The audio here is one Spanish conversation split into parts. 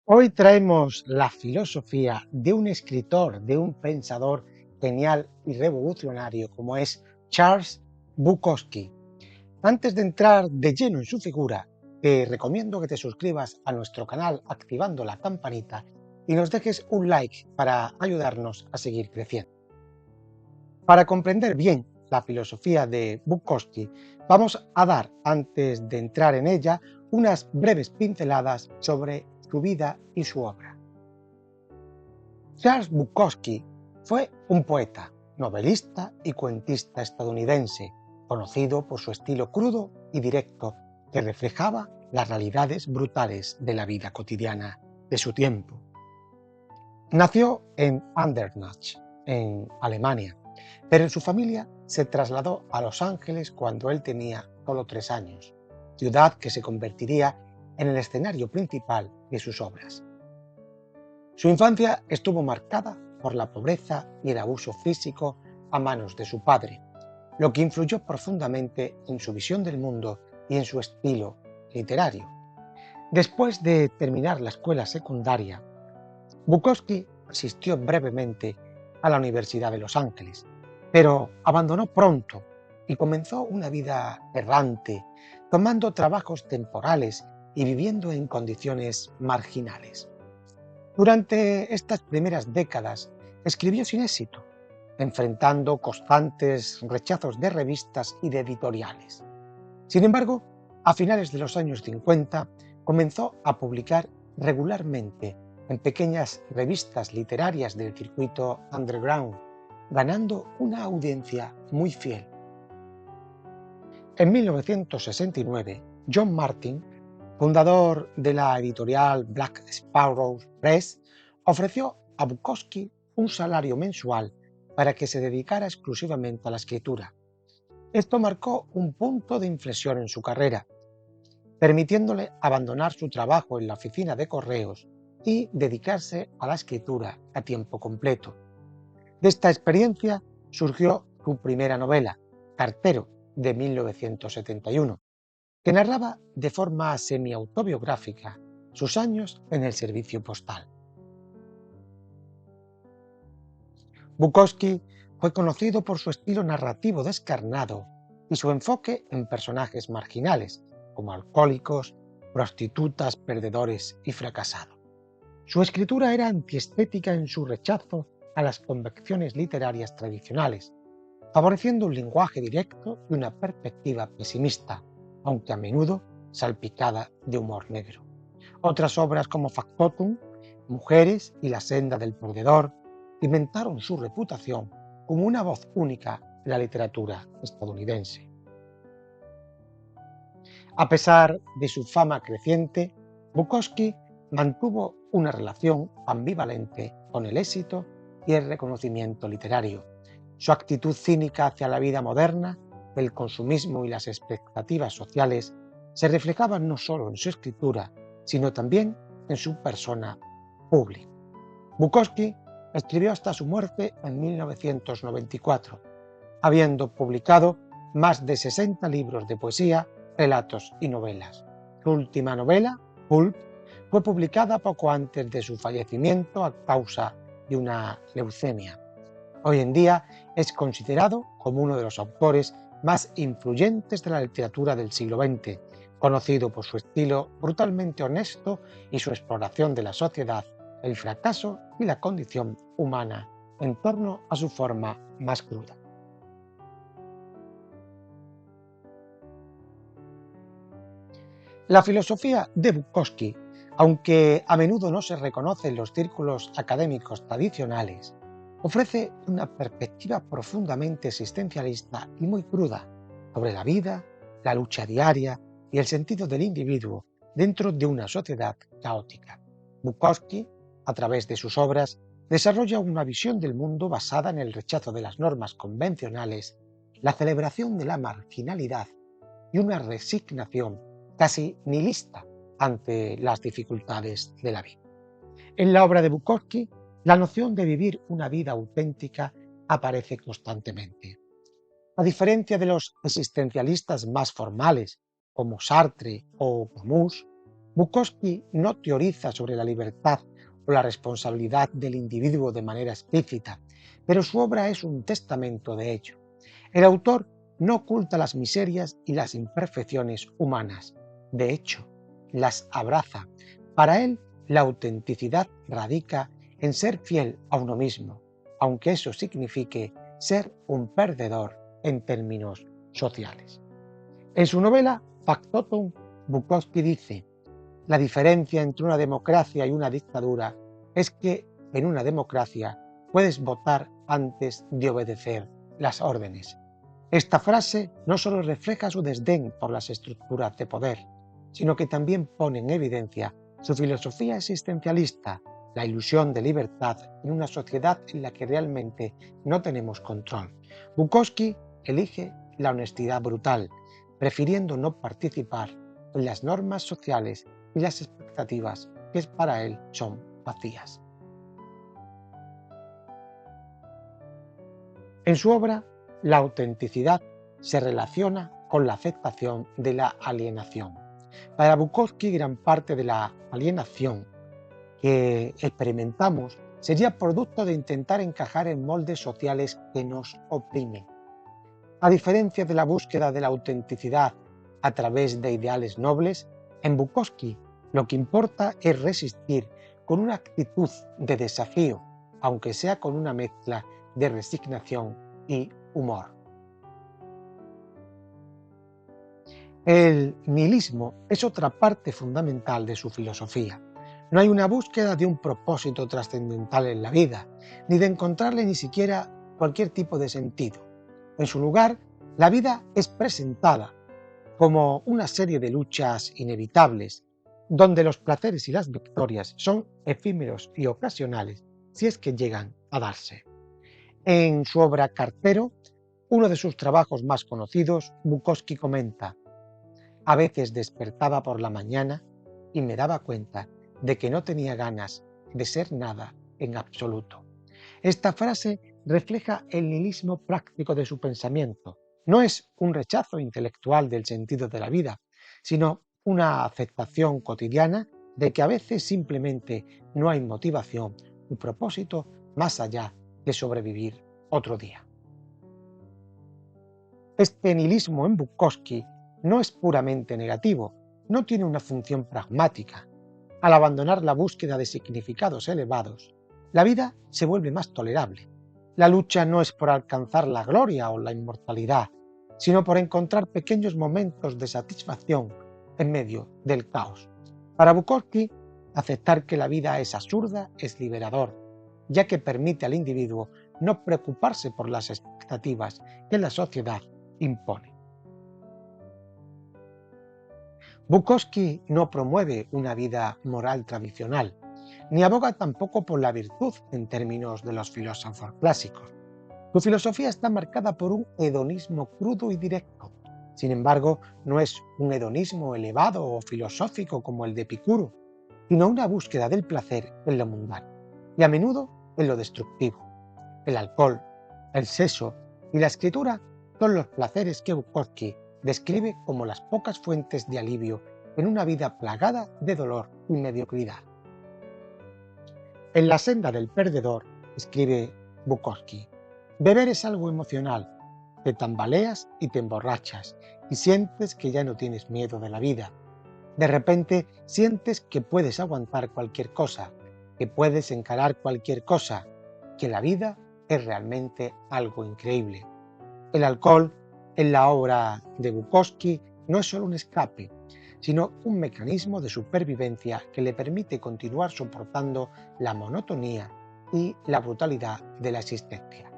Hoy traemos la filosofía de un escritor, de un pensador genial y revolucionario como es Charles Bukowski. Antes de entrar de lleno en su figura, te recomiendo que te suscribas a nuestro canal activando la campanita y nos dejes un like para ayudarnos a seguir creciendo. Para comprender bien la filosofía de Bukowski, vamos a dar, antes de entrar en ella, unas breves pinceladas sobre su vida y su obra. Charles Bukowski fue un poeta, novelista y cuentista estadounidense, conocido por su estilo crudo y directo que reflejaba las realidades brutales de la vida cotidiana de su tiempo. Nació en Andernach, en Alemania, pero su familia se trasladó a Los Ángeles cuando él tenía solo 3 años, ciudad que se convertiría en el escenario principal de sus obras. Su infancia estuvo marcada por la pobreza y el abuso físico a manos de su padre, lo que influyó profundamente en su visión del mundo y en su estilo literario. Después de terminar la escuela secundaria, Bukowski asistió brevemente a la Universidad de Los Ángeles, pero abandonó pronto y comenzó una vida errante, tomando trabajos temporales y viviendo en condiciones marginales. Durante estas primeras décadas escribió sin éxito, enfrentando constantes rechazos de revistas y de editoriales. Sin embargo, a finales de los años 50 comenzó a publicar regularmente en pequeñas revistas literarias del circuito underground, ganando una audiencia muy fiel. En 1969, John Martin, fundador de la editorial Black Sparrow Press, ofreció a Bukowski un salario mensual para que se dedicara exclusivamente a la escritura. Esto marcó un punto de inflexión en su carrera, permitiéndole abandonar su trabajo en la oficina de correos y dedicarse a la escritura a tiempo completo. De esta experiencia surgió su primera novela, Cartero, de 1971, que narraba de forma semi-autobiográfica sus años en el servicio postal. Bukowski fue conocido por su estilo narrativo descarnado y su enfoque en personajes marginales, como alcohólicos, prostitutas, perdedores y fracasados. Su escritura era antiestética en su rechazo a las convenciones literarias tradicionales, favoreciendo un lenguaje directo y una perspectiva pesimista, aunque a menudo salpicada de humor negro. Otras obras como Factotum, Mujeres y La senda del perdedor cimentaron su reputación como una voz única en la literatura estadounidense. A pesar de su fama creciente, Bukowski mantuvo una relación ambivalente con el éxito y el reconocimiento literario. Su actitud cínica hacia la vida moderna, el consumismo y las expectativas sociales se reflejaban no solo en su escritura, sino también en su persona pública. Bukowski escribió hasta su muerte en 1994, habiendo publicado más de 60 libros de poesía, relatos y novelas. Su última novela, Pulp, fue publicada poco antes de su fallecimiento a causa de una leucemia. Hoy en día es considerado como uno de los autores más influyentes de la literatura del siglo XX, conocido por su estilo brutalmente honesto y su exploración de la sociedad, el fracaso y la condición humana en torno a su forma más cruda. La filosofía de Bukowski, aunque a menudo no se reconoce en los círculos académicos tradicionales, ofrece una perspectiva profundamente existencialista y muy cruda sobre la vida, la lucha diaria y el sentido del individuo dentro de una sociedad caótica. Bukowski, a través de sus obras, desarrolla una visión del mundo basada en el rechazo de las normas convencionales, la celebración de la marginalidad y una resignación casi nihilista ante las dificultades de la vida. En la obra de Bukowski, la noción de vivir una vida auténtica aparece constantemente. A diferencia de los existencialistas más formales, como Sartre o Camus, Bukowski no teoriza sobre la libertad o la responsabilidad del individuo de manera explícita, pero su obra es un testamento de ello. El autor no oculta las miserias y las imperfecciones humanas, de hecho, las abraza. Para él, la autenticidad radica en ser fiel a uno mismo, aunque eso signifique ser un perdedor en términos sociales. En su novela Factotum, Bukowski dice: la diferencia entre una democracia y una dictadura es que en una democracia puedes votar antes de obedecer las órdenes. Esta frase no solo refleja su desdén por las estructuras de poder, sino que también pone en evidencia su filosofía existencialista, la ilusión de libertad en una sociedad en la que realmente no tenemos control. Bukowski elige la honestidad brutal, prefiriendo no participar en las normas sociales y las expectativas que para él son vacías. En su obra, la autenticidad se relaciona con la aceptación de la alienación. Para Bukowski, gran parte de la alienación que experimentamos sería producto de intentar encajar en moldes sociales que nos oprimen. A diferencia de la búsqueda de la autenticidad a través de ideales nobles, en Bukowski lo que importa es resistir con una actitud de desafío, aunque sea con una mezcla de resignación y humor. El nihilismo es otra parte fundamental de su filosofía. No hay una búsqueda de un propósito trascendental en la vida, ni de encontrarle ni siquiera cualquier tipo de sentido. En su lugar, la vida es presentada como una serie de luchas inevitables, donde los placeres y las victorias son efímeros y ocasionales, si es que llegan a darse. En su obra Cartero, uno de sus trabajos más conocidos, Bukowski comenta: a veces despertaba por la mañana y me daba cuenta de que no tenía ganas de ser nada en absoluto. Esta frase refleja el nihilismo práctico de su pensamiento. No es un rechazo intelectual del sentido de la vida, sino una aceptación cotidiana de que a veces simplemente no hay motivación u propósito más allá de sobrevivir otro día. Este nihilismo en Bukowski no es puramente negativo, no tiene una función pragmática. Al abandonar la búsqueda de significados elevados, la vida se vuelve más tolerable. La lucha no es por alcanzar la gloria o la inmortalidad, sino por encontrar pequeños momentos de satisfacción en medio del caos. Para Bukowski, aceptar que la vida es absurda es liberador, ya que permite al individuo no preocuparse por las expectativas que la sociedad impone. Bukowski no promueve una vida moral tradicional, ni aboga tampoco por la virtud en términos de los filósofos clásicos. Su filosofía está marcada por un hedonismo crudo y directo. Sin embargo, no es un hedonismo elevado o filosófico como el de Epicuro, sino una búsqueda del placer en lo mundano, y a menudo en lo destructivo. El alcohol, el sexo y la escritura son los placeres que Bukowski describe como las pocas fuentes de alivio en una vida plagada de dolor y mediocridad. En la senda del perdedor, escribe Bukowski, beber es algo emocional, te tambaleas y te emborrachas y sientes que ya no tienes miedo de la vida. De repente sientes que puedes aguantar cualquier cosa, que puedes encarar cualquier cosa, que la vida es realmente algo increíble. El alcohol en la obra de Bukowski no es solo un escape, sino un mecanismo de supervivencia que le permite continuar soportando la monotonía y la brutalidad de la existencia.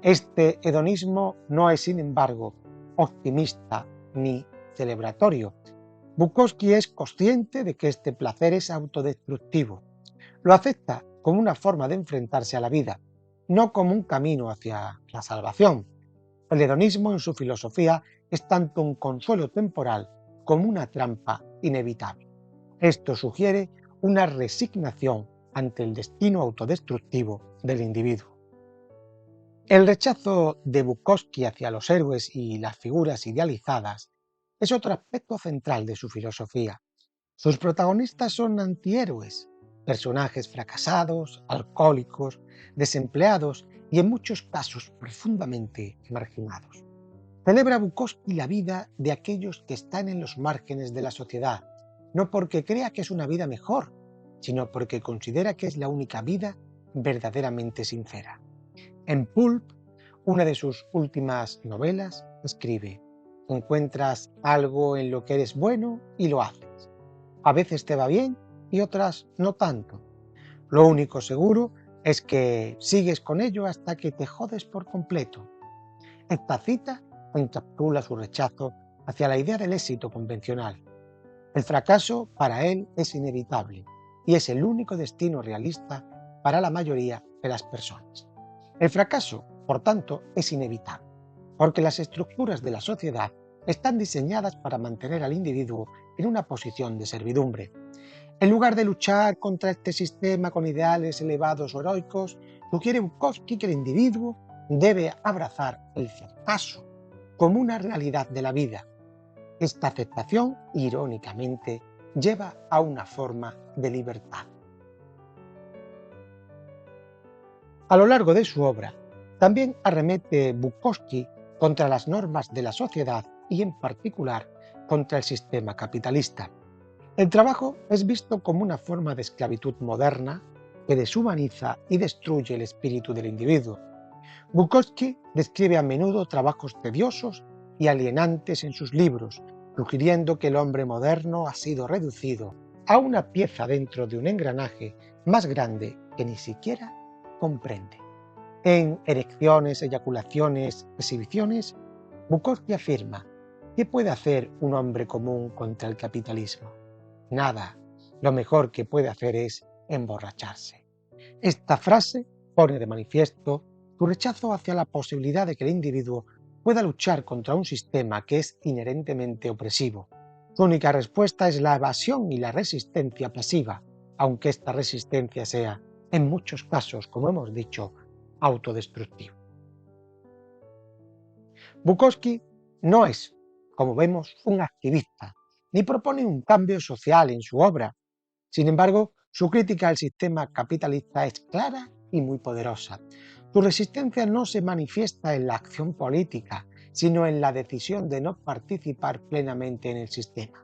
Este hedonismo no es, sin embargo, optimista ni celebratorio. Bukowski es consciente de que este placer es autodestructivo. Lo acepta como una forma de enfrentarse a la vida, no como un camino hacia la salvación. El hedonismo en su filosofía es tanto un consuelo temporal como una trampa inevitable. Esto sugiere una resignación ante el destino autodestructivo del individuo. El rechazo de Bukowski hacia los héroes y las figuras idealizadas es otro aspecto central de su filosofía. Sus protagonistas son antihéroes, personajes fracasados, alcohólicos, desempleados y en muchos casos profundamente marginados. Celebra Bukowski la vida de aquellos que están en los márgenes de la sociedad, no porque crea que es una vida mejor, sino porque considera que es la única vida verdaderamente sincera. En Pulp, una de sus últimas novelas, escribe: encuentras algo en lo que eres bueno y lo haces. A veces te va bien y otras no tanto. Lo único seguro es que sigues con ello hasta que te jodes por completo. Esta cita encapsula su rechazo hacia la idea del éxito convencional. El fracaso para él es inevitable y es el único destino realista para la mayoría de las personas. El fracaso, por tanto, es inevitable, porque las estructuras de la sociedad están diseñadas para mantener al individuo en una posición de servidumbre. En lugar de luchar contra este sistema con ideales elevados o heroicos, sugiere Bukowski que el individuo debe abrazar el fracaso como una realidad de la vida. Esta aceptación, irónicamente, lleva a una forma de libertad. A lo largo de su obra, también arremete Bukowski contra las normas de la sociedad y en particular contra el sistema capitalista. El trabajo es visto como una forma de esclavitud moderna que deshumaniza y destruye el espíritu del individuo. Bukowski describe a menudo trabajos tediosos y alienantes en sus libros, sugiriendo que el hombre moderno ha sido reducido a una pieza dentro de un engranaje más grande que ni siquiera comprende. En Erecciones, eyaculaciones, exhibiciones, Bukowski afirma: ¿qué puede hacer un hombre común contra el capitalismo? Nada. Lo mejor que puede hacer es emborracharse. Esta frase pone de manifiesto su rechazo hacia la posibilidad de que el individuo pueda luchar contra un sistema que es inherentemente opresivo. Su única respuesta es la evasión y la resistencia pasiva, aunque esta resistencia sea, en muchos casos, como hemos dicho, autodestructiva. Bukowski no es, como vemos, un activista, ni propone un cambio social en su obra. Sin embargo, su crítica al sistema capitalista es clara y muy poderosa. Su resistencia no se manifiesta en la acción política, sino en la decisión de no participar plenamente en el sistema.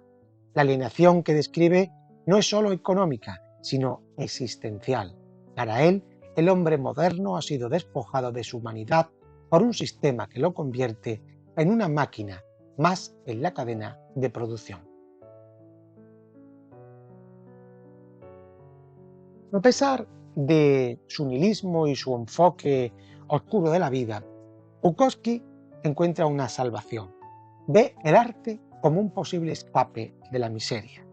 La alienación que describe no es solo económica, sino existencial. Para él, el hombre moderno ha sido despojado de su humanidad por un sistema que lo convierte en una máquina más en la cadena de producción. A pesar de su nihilismo y su enfoque oscuro de la vida, Bukowski encuentra una salvación. Ve el arte como un posible escape de la miseria.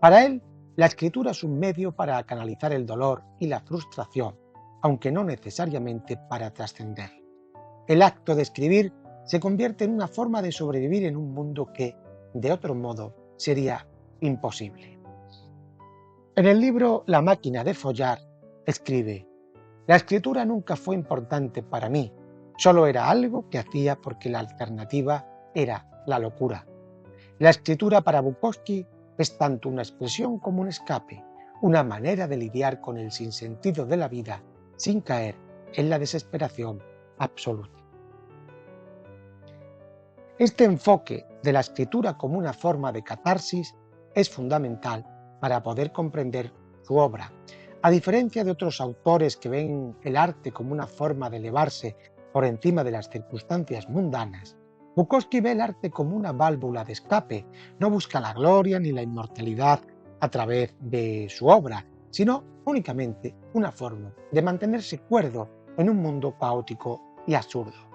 Para él, la escritura es un medio para canalizar el dolor y la frustración, aunque no necesariamente para trascender. El acto de escribir se convierte en una forma de sobrevivir en un mundo que, de otro modo, sería imposible. En el libro La máquina de follar, escribe: la escritura nunca fue importante para mí, solo era algo que hacía porque la alternativa era la locura. La escritura para Bukowski es tanto una expresión como un escape, una manera de lidiar con el sinsentido de la vida sin caer en la desesperación absoluta. Este enfoque de la escritura como una forma de catarsis es fundamental para poder comprender su obra. A diferencia de otros autores que ven el arte como una forma de elevarse por encima de las circunstancias mundanas, Bukowski ve el arte como una válvula de escape. No busca la gloria ni la inmortalidad a través de su obra, sino únicamente una forma de mantenerse cuerdo en un mundo caótico y absurdo.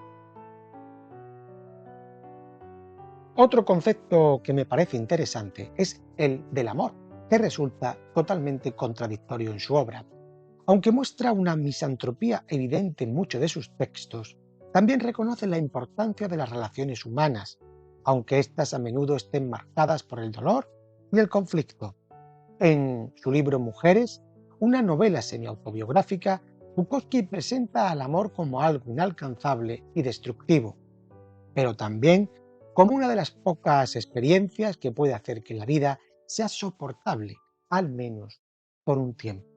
Otro concepto que me parece interesante es el del amor, que resulta totalmente contradictorio en su obra. Aunque muestra una misantropía evidente en muchos de sus textos, también reconoce la importancia de las relaciones humanas, aunque éstas a menudo estén marcadas por el dolor y el conflicto. En su libro Mujeres, una novela semi-autobiográfica, Bukowski presenta al amor como algo inalcanzable y destructivo, pero también como una de las pocas experiencias que puede hacer que la vida sea soportable, al menos por un tiempo.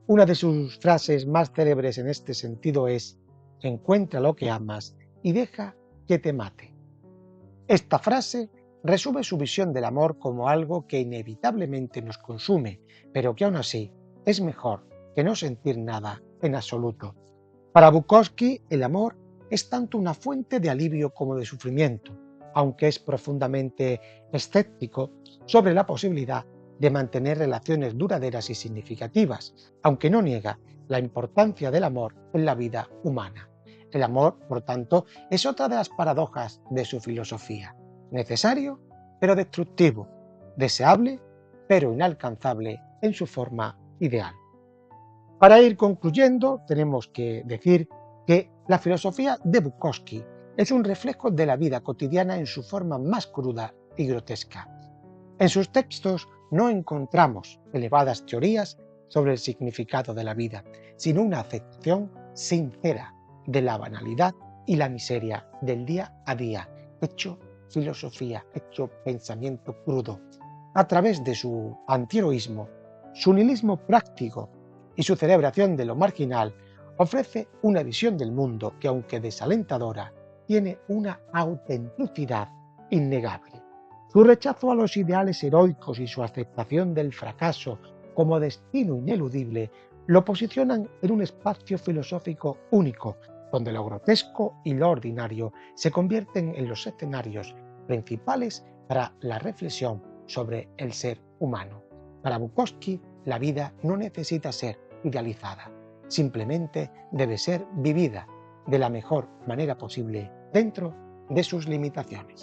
Una de sus frases más célebres en este sentido es: encuentra lo que amas y deja que te mate. Esta frase resume su visión del amor como algo que inevitablemente nos consume, pero que aún así es mejor que no sentir nada en absoluto. Para Bukowski, el amor es tanto una fuente de alivio como de sufrimiento, aunque es profundamente escéptico sobre la posibilidad de mantener relaciones duraderas y significativas, aunque no niega la importancia del amor en la vida humana. El amor, por tanto, es otra de las paradojas de su filosofía: necesario pero destructivo, deseable pero inalcanzable en su forma ideal. Para ir concluyendo, tenemos que decir que la filosofía de Bukowski es un reflejo de la vida cotidiana en su forma más cruda y grotesca. En sus textos no encontramos elevadas teorías sobre el significado de la vida, sino una aceptación sincera de la banalidad y la miseria del día a día, hecho filosofía, hecho pensamiento crudo. A través de su antiheroísmo, su nihilismo práctico y su celebración de lo marginal, ofrece una visión del mundo que, aunque desalentadora, tiene una autenticidad innegable. Su rechazo a los ideales heroicos y su aceptación del fracaso como destino ineludible lo posicionan en un espacio filosófico único, donde lo grotesco y lo ordinario se convierten en los escenarios principales para la reflexión sobre el ser humano. Para Bukowski, la vida no necesita ser idealizada, simplemente debe ser vivida de la mejor manera posible dentro de sus limitaciones.